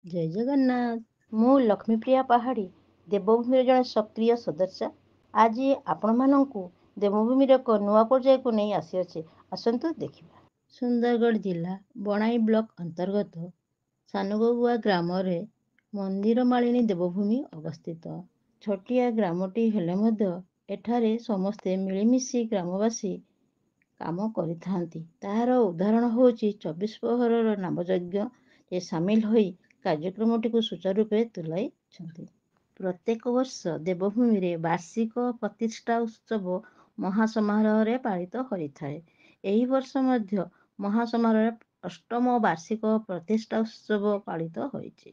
ଜୟ ଜଗନ୍ନାଥ। ମୁଁ ଲକ୍ଷ୍ମୀପ୍ରିୟା ପାହାଡ଼ି ଦେବଭୂମିର ଜଣେ ସକ୍ରିୟ ସଦସ୍ୟ। ଆଜି ଆପଣମାନଙ୍କୁ ଦେବଭୂମିର ଏକ ନୂଆ ପର୍ଯ୍ୟାୟକୁ ନେଇ ଆସିଅଛି। ଆସନ୍ତୁ ଦେଖିବା। ସୁନ୍ଦରଗଡ଼ ଜିଲ୍ଲା ବଣାଇ ବ୍ଲକ ଅନ୍ତର୍ଗତ ସାନଗଗୁଆ ଗ୍ରାମରେ ମନ୍ଦିର ମାଳିନୀ ଦେବଭୂମି ଅବସ୍ଥିତ। ଛୋଟିଆ ଗ୍ରାମଟି ହେଲେ ମଧ୍ୟ ଏଠାରେ ସମସ୍ତେ ମିଳିମିଶି ଗ୍ରାମବାସୀ କାମ କରିଥାନ୍ତି। ତାହାର ଉଦାହରଣ ହେଉଛି 24 ପ୍ରହରର ନାମଯଜ୍ଞରେ ସାମିଲ ହୋଇ କାର୍ଯ୍ୟକ୍ରମଟିକୁ ସୁଚାରୁରୂପେ ତୁଲାଇଛନ୍ତି। ପ୍ରତ୍ୟେକ ବର୍ଷ ଦେବଭୂମିରେ ବାର୍ଷିକ ପ୍ରତିଷ୍ଠା ଉତ୍ସବ ମହାସମାରୋହରେ ପାଳିତ ହୋଇଥାଏ। ଏହି ବର୍ଷ ମଧ୍ୟ ମହାସମାରୋହରେ ଅଷ୍ଟମ ବାର୍ଷିକ ପ୍ରତିଷ୍ଠା ଉତ୍ସବ ପାଳିତ ହୋଇଛି।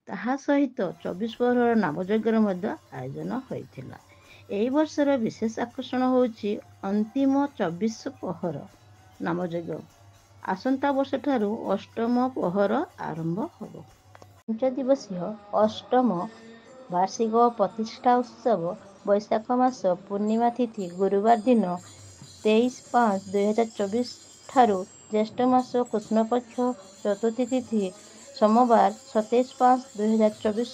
ତାହା ସହିତ 24 ପ୍ରହରର ନାମଯଜ୍ଞର ମଧ୍ୟ ଆୟୋଜନ ହୋଇଥିଲା। ଏହି ବର୍ଷର ବିଶେଷ ଆକର୍ଷଣ ହେଉଛି ଅନ୍ତିମ 24 ପ୍ରହର ନାମଯଜ୍ଞ। ଆସନ୍ତା ବର୍ଷଠାରୁ ଅଷ୍ଟମ ପ୍ରହର ଆରମ୍ଭ ହେବ। 5 ଦିବସୀୟ ଅଷ୍ଟମ ବାର୍ଷିକ ପ୍ରତିଷ୍ଠା ଉତ୍ସବ ବୈଶାଖ ମାସ ପୂର୍ଣ୍ଣିମା ତିଥି ଗୁରୁବାର ଦିନ 23/5/2024 ଠାରୁ ଜ୍ୟେଷ୍ଠ ମାସ କୃଷ୍ଣପକ୍ଷ ଚତୁର୍ଥୀ ତିଥି ସୋମବାର 27/5/2024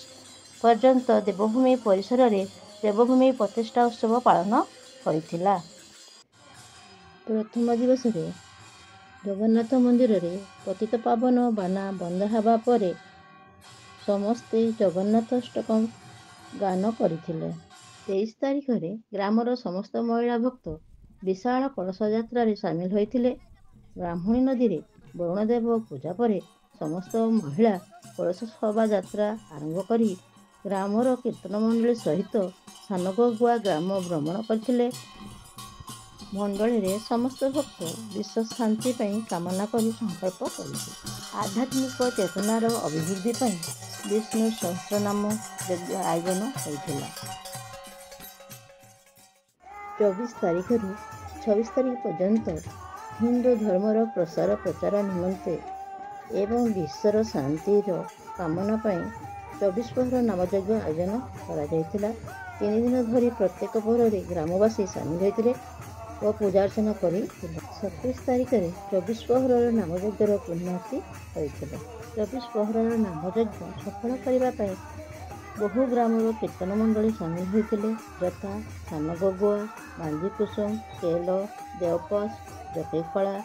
ପର୍ଯ୍ୟନ୍ତ ଦେବଭୂମି ପରିସରରେ ଦେବଭୂମି ପ୍ରତିଷ୍ଠା ଉତ୍ସବ ପାଳନ ହୋଇଥିଲା। ପ୍ରଥମ ଦିବସରେ ଜଗନ୍ନାଥ ମନ୍ଦିରରେ ପତିତପାବନ ବାନା ବନ୍ଦା ହେବା ପରେ ସମସ୍ତେ ଜଗନ୍ନାଥଷ୍ଟକମ୍ ଗାନ କରିଥିଲେ। 23 ତାରିଖରେ ଗ୍ରାମର ସମସ୍ତ ମହିଳା ଭକ୍ତ ବିଶାଳ କଳସ ଯାତ୍ରାରେ ସାମିଲ ହୋଇଥିଲେ। ବ୍ରାହ୍ମଣୀ ନଦୀରେ ବରୁଣଦେବ ପୂଜା ପରେ ସମସ୍ତ ମହିଳା କଳସ ଶୋଭାଯାତ୍ରା ଆରମ୍ଭ କରି ଗ୍ରାମର କୀର୍ତ୍ତନ ମଣ୍ଡଳୀ ସହିତ ସାନଗଗୁଆ ଗ୍ରାମ ଭ୍ରମଣ କରିଥିଲେ। ମଣ୍ଡଳୀରେ ସମସ୍ତ ଭକ୍ତ ବିଶ୍ୱ ଶାନ୍ତି ପାଇଁ କାମନା କରି ସଂକଳ୍ପ କରିଥିଲେ। ଆଧ୍ୟାତ୍ମିକ ଚେତନାର ଅଭିବୃଦ୍ଧି ପାଇଁ ବିଷ୍ଣୁ ସହସ୍ରନାମ ଯଜ୍ଞ ଆୟୋଜନ ହୋଇଥିଲା। 24 ତାରିଖରୁ 26 ତାରିଖ ପର୍ଯ୍ୟନ୍ତ ହିନ୍ଦୁ ଧର୍ମର ପ୍ରସାର ପ୍ରଚାର ନିମନ୍ତେ ଏବଂ ବିଶ୍ୱର ଶାନ୍ତିର କାମନା ପାଇଁ 24 ପ୍ରହର ନାମଯଜ୍ଞ ଆୟୋଜନ କରାଯାଇଥିଲା। 3 ଦିନ ଧରି ପ୍ରତ୍ୟେକ ପ୍ରହରରେ ଗ୍ରାମବାସୀ ସାମିଲ ହୋଇଥିଲେ ଓ ପୂଜାର୍ଚ୍ଚନା କରିଥିଲେ। 27 ତାରିଖରେ 24 ପ୍ରହରର ନାମଯଜ୍ଞର ପୂର୍ଣ୍ଣାହୁତି ହୋଇଥିଲା। 24 ପ୍ରହରର ନାମଯଜ୍ଞ ସଫଳ କରିବା ପାଇଁ ବହୁ ଗ୍ରାମର କୀର୍ତ୍ତନ ମଣ୍ଡଳୀ ସାମିଲ ହୋଇଥିଲେ, ଯଥା ସାନଗଗୁଆ, ମାଝିକୁସୁମ, କେଲ, ଦେଓପସ, ଜକେଇଖଳା,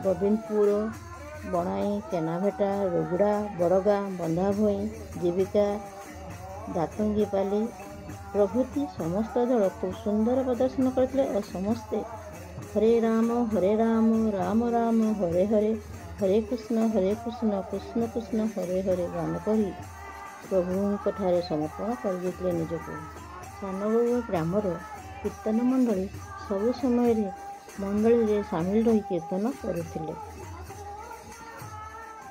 ଗୋବିନ୍ଦପୁର, ବଣାଇ, କେନାଭେଟା, ରୁଗୁଡ଼ା, ବଡ଼ଗାଁ, ବନ୍ଧାଭୋଇ, ଜୀବିକା, ଦାତଙ୍ଗିପାଲି ପ୍ରଭୃତି ସମସ୍ତ ଦଳ ଖୁବ୍ ସୁନ୍ଦର ପ୍ରଦର୍ଶନ କରିଥିଲେ ଓ ସମସ୍ତେ ହରେ ରାମ, ରାମ ରାମ, ହରେ ହରେ, ହରେ କୃଷ୍ଣ, କୃଷ୍ଣ କୃଷ୍ଣ, ହରେ ହରେ ଗାନ କରି ପ୍ରଭୁଙ୍କଠାରେ ସମର୍ପଣ କରିଦେଇଥିଲେ ନିଜକୁ। ସାନଗଗୁଆ ଗ୍ରାମର କୀର୍ତ୍ତନ ମଣ୍ଡଳୀ ସବୁ ସମୟରେ ମଣ୍ଡଳୀରେ ସାମିଲ ରହି କୀର୍ତ୍ତନ କରୁଥିଲେ।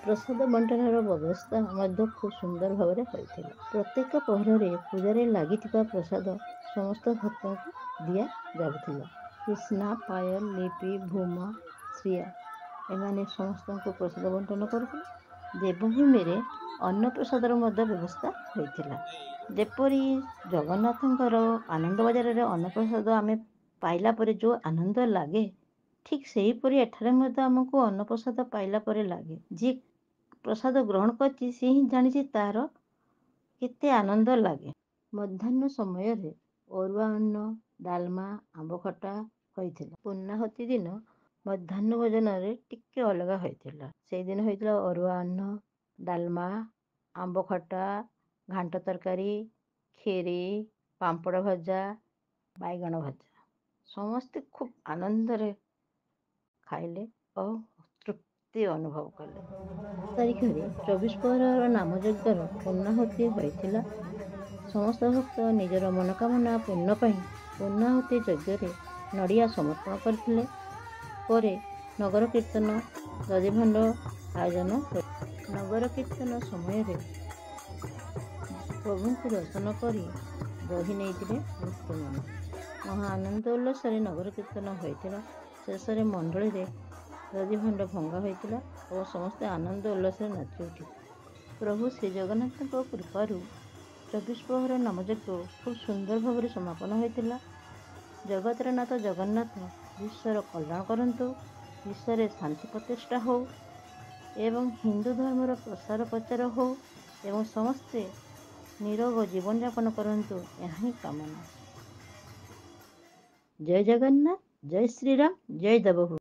ପ୍ରସାଦ ବଣ୍ଟନର ବ୍ୟବସ୍ଥା ମଧ୍ୟ ଖୁବ୍ ସୁନ୍ଦର ଭାବରେ ହୋଇଥିଲା। ପ୍ରତ୍ୟେକ ପ୍ରହରରେ ପୂଜାରେ ଲାଗିଥିବା ପ୍ରସାଦ ସମସ୍ତ ଭକ୍ତଙ୍କୁ ଦିଆଯାଉଥିଲା। କୃଷ୍ଣା, ପାୟଲ, ଲିପି, ଭୂମା, ଶ୍ରିୟା ଏମାନେ ସମସ୍ତଙ୍କୁ ପ୍ରସାଦ ବଣ୍ଟନ କରୁଥିଲେ। ଦେବଭୂମିରେ ଅନ୍ନପ୍ରସାଦର ମଧ୍ୟ ବ୍ୟବସ୍ଥା ହୋଇଥିଲା। ଯେପରି ଜଗନ୍ନାଥଙ୍କର ଆନନ୍ଦ ବଜାରରେ ଅନ୍ନପ୍ରସାଦ ଆମେ ପାଇଲା ପରେ ଯେଉଁ ଆନନ୍ଦ ଲାଗେ, ଠିକ୍ ସେହିପରି ଏଠାରେ ମଧ୍ୟ ଆମକୁ ଅନ୍ନପ୍ରସାଦ ପାଇଲା ପରେ ଲାଗେ। ଯିଏ ପ୍ରସାଦ ଗ୍ରହଣ କରିଛି ସିଏ ହିଁ ଜାଣିଛି ତାର କେତେ ଆନନ୍ଦ ଲାଗେ। ମଧ୍ୟାହ୍ନ ସମୟରେ ଅରୁଆ ଅନ୍ନ, ଡାଲମା, ଆମ୍ବ ଖଟା ହୋଇଥିଲା। ପୂର୍ଣ୍ଣାହୁତି ଦିନ ମଧ୍ୟାହ୍ନ ଭୋଜନରେ ଟିକେ ଅଲଗା ହୋଇଥିଲା। ସେଇଦିନ ହୋଇଥିଲା ଅରୁଆ ଅନ୍ନ, ଡାଲମା, ଆମ୍ବ ଖଟା, ଘାଣ୍ଟ ତରକାରୀ, କ୍ଷୀରି, ପାମ୍ପଡ଼ ଭଜା, ବାଇଗଣ ଭଜା। ସମସ୍ତେ ଖୁବ୍ ଆନନ୍ଦରେ ଖାଇଲେ ଓ ତୃପ୍ତି ଅନୁଭବ କଲେ। ତାରିଖରେ 24 ପ୍ରହରର ନାମଯଜ୍ଞର ପୂର୍ଣ୍ଣାହୁତି ହୋଇଥିଲା। ସମସ୍ତ ଭକ୍ତ ନିଜର ମନୋକାମନା ପୂର୍ଣ୍ଣ ପାଇଁ ପୂର୍ଣ୍ଣାହୁତି ଯଜ୍ଞରେ ନଡ଼ିଆ ସମର୍ପଣ କରିଥିଲେ। ପରେ ନଗର କୀର୍ତ୍ତନ ଦଧିଭଣ୍ଡ ଆୟୋଜନ ହୋଇଥିଲା। ନଗର କୀର୍ତ୍ତନ ସମୟରେ ପ୍ରଭୁଙ୍କୁ ଦର୍ଶନ କରି ବହି ନେଇଥିଲେ ଭକ୍ତମାନେ। ମହା ଆନନ୍ଦ ଉଲ୍ଲାସରେ ନଗର କୀର୍ତ୍ତନ ହୋଇଥିଲା। ଶେଷରେ ମଣ୍ଡଳୀରେ ଦଧିଭଣ୍ଡ ଭଙ୍ଗା ହୋଇଥିଲା ଓ ସମସ୍ତେ ଆନନ୍ଦ ଉଲ୍ଲାସରେ ନାଚି ଉଠିଥିଲେ। ପ୍ରଭୁ ଶ୍ରୀ ଜଗନ୍ନାଥଙ୍କ କୃପାରୁ 24 ପ୍ରହର ନାମଯଜ୍ଞ ଖୁବ୍ ସୁନ୍ଦର ଭାବରେ ସମାପନ ହୋଇଥିଲା। ଜଗତର ନାଥ ଜଗନ୍ନାଥ ବିଶ୍ୱର କଲ୍ୟାଣ କରନ୍ତୁ, ବିଶ୍ୱରେ ଶାନ୍ତି ପ୍ରତିଷ୍ଠା ହେଉ, ଏବଂ ହିନ୍ଦୁ ଧର୍ମର ପ୍ରସାର ପ୍ରଚାର ହଉ ଏବଂ ସମସ୍ତେ ନିରୋଗ ଜୀବନଯାପନ କରନ୍ତୁ, ଏହା ହିଁ କାମନା। ଜୟ ଜଗନ୍ନାଥ, ଜୟ ଶ୍ରୀରାମ, ଜୟ ଦେବଭୂମି।